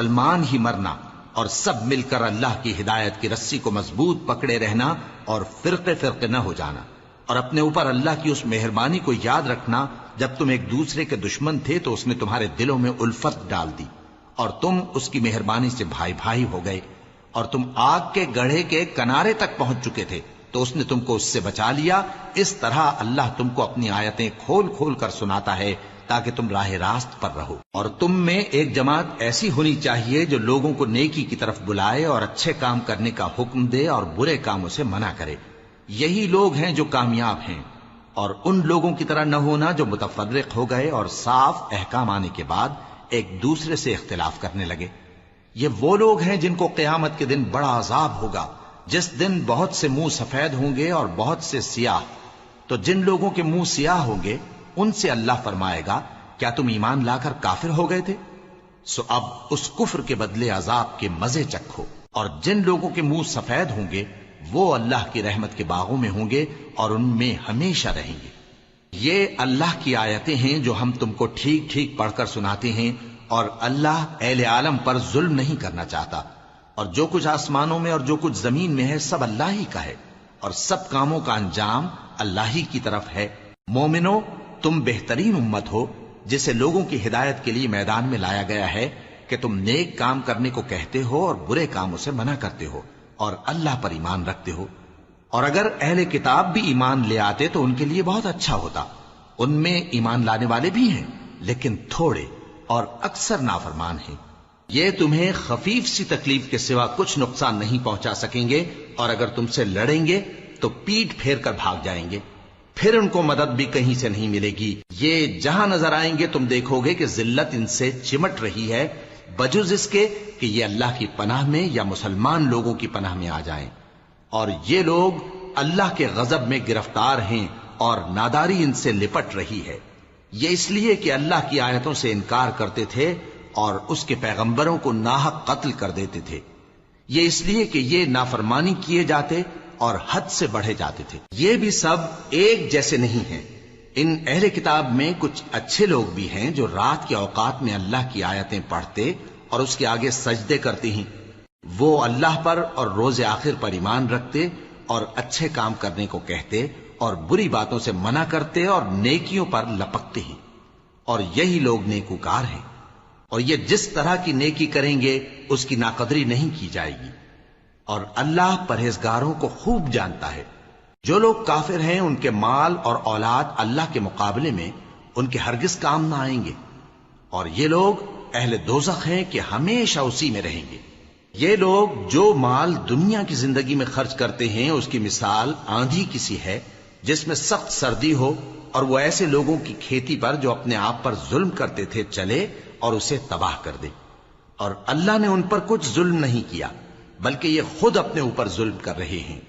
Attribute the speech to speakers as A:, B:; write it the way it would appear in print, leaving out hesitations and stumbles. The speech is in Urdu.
A: مسلمان ہی مرنا اور سب مل کر اللہ کی ہدایت کی رسی کو مضبوط پکڑے رہنا اور فرقے فرقے نہ ہو جانا، اور اپنے اوپر اللہ کی اس مہربانی کو یاد رکھنا جب تم ایک دوسرے کے دشمن تھے تو اس نے تمہارے دلوں میں الفت ڈال دی اور تم اس کی مہربانی سے بھائی بھائی ہو گئے، اور تم آگ کے گڑھے کے کنارے تک پہنچ چکے تھے تو اس نے تم کو اس سے بچا لیا۔ اس طرح اللہ تم کو اپنی آیتیں کھول کھول کر سناتا ہے تاکہ تم راہ راست پر رہو۔ اور تم میں ایک جماعت ایسی ہونی چاہیے جو لوگوں کو نیکی کی طرف بلائے اور اچھے کام کرنے کا حکم دے اور برے کاموں سے منع کرے، یہی لوگ ہیں جو کامیاب ہیں۔ اور ان لوگوں کی طرح نہ ہونا جو متفرق ہو گئے اور صاف احکام آنے کے بعد ایک دوسرے سے اختلاف کرنے لگے۔ یہ وہ لوگ ہیں جن کو قیامت کے دن بڑا عذاب ہوگا، جس دن بہت سے منہ سفید ہوں گے اور بہت سے سیاہ۔ تو جن لوگوں کے منہ سیاہ ہوں گے ان سے اللہ فرمائے گا کیا تم ایمان لا کر کافر ہو گئے تھے؟ سو اب اس کفر کے بدلے عذاب کے مزے چکھو۔ اور جن لوگوں کے منہ سفید ہوں گے وہ اللہ کی رحمت کے باغوں میں ہوں گے اور ان میں ہمیشہ رہیں گے۔ یہ اللہ کی آیتیں ہیں جو ہم تم کو ٹھیک ٹھیک پڑھ کر سناتے ہیں، اور اللہ اہل عالم پر ظلم نہیں کرنا چاہتا، اور جو کچھ آسمانوں میں اور جو کچھ زمین میں ہے سب اللہ ہی کا ہے، اور سب کاموں کا انجام اللہ ہی کی طرف ہے۔ مومنو، تم بہترین امت ہو جسے لوگوں کی ہدایت کے لیے میدان میں لایا گیا ہے کہ تم نیک کام کرنے کو کہتے ہو اور برے کاموں سے منع کرتے ہو اور اللہ پر ایمان رکھتے ہو۔ اور اگر اہل کتاب بھی ایمان لے آتے تو ان کے لیے بہت اچھا ہوتا، ان میں ایمان لانے والے بھی ہیں لیکن تھوڑے اور اکثر نافرمان ہیں۔ یہ تمہیں خفیف سی تکلیف کے سوا کچھ نقصان نہیں پہنچا سکیں گے، اور اگر تم سے لڑیں گے تو پیٹ پھیر کر بھاگ جائیں گے، پھر ان کو مدد بھی کہیں سے نہیں ملے گی۔ یہ جہاں نظر آئیں گے تم دیکھو گے کہ ذلت ان سے چمٹ رہی ہے، بجز اس کے کہ یہ اللہ کی پناہ میں یا مسلمان لوگوں کی پناہ میں آ جائیں۔ اور یہ لوگ اللہ کے غضب میں گرفتار ہیں اور ناداری ان سے لپٹ رہی ہے۔ یہ اس لیے کہ اللہ کی آیتوں سے انکار کرتے تھے اور اس کے پیغمبروں کو ناحق قتل کر دیتے تھے۔ یہ اس لیے کہ یہ نافرمانی کیے جاتے اور حد سے بڑھے جاتے تھے۔ یہ بھی سب ایک جیسے نہیں ہیں۔ ان اہل کتاب میں کچھ اچھے لوگ بھی ہیں جو رات کے اوقات میں اللہ کی آیتیں پڑھتے اور اس کے آگے سجدے کرتے ہیں۔ وہ اللہ پر اور روز آخر پر ایمان رکھتے اور اچھے کام کرنے کو کہتے اور بری باتوں سے منع کرتے اور نیکیوں پر لپکتے ہیں، اور یہی لوگ نیکوکار ہیں۔ اور یہ جس طرح کی نیکی کریں گے اس کی ناقدری نہیں کی جائے گی، اور اللہ پرہیزگاروں کو خوب جانتا ہے۔ جو لوگ کافر ہیں ان کے مال اور اولاد اللہ کے مقابلے میں ان کے ہرگز کام نہ آئیں گے، اور یہ لوگ اہل دوزخ ہیں کہ ہمیشہ اسی میں رہیں گے۔ یہ لوگ جو مال دنیا کی زندگی میں خرچ کرتے ہیں اس کی مثال آندھی کسی ہے جس میں سخت سردی ہو، اور وہ ایسے لوگوں کی کھیتی پر جو اپنے آپ پر ظلم کرتے تھے چلے اور اسے تباہ کر دے۔ اور اللہ نے ان پر کچھ ظلم نہیں کیا بلکہ یہ خود اپنے اوپر ظلم کر رہے ہیں۔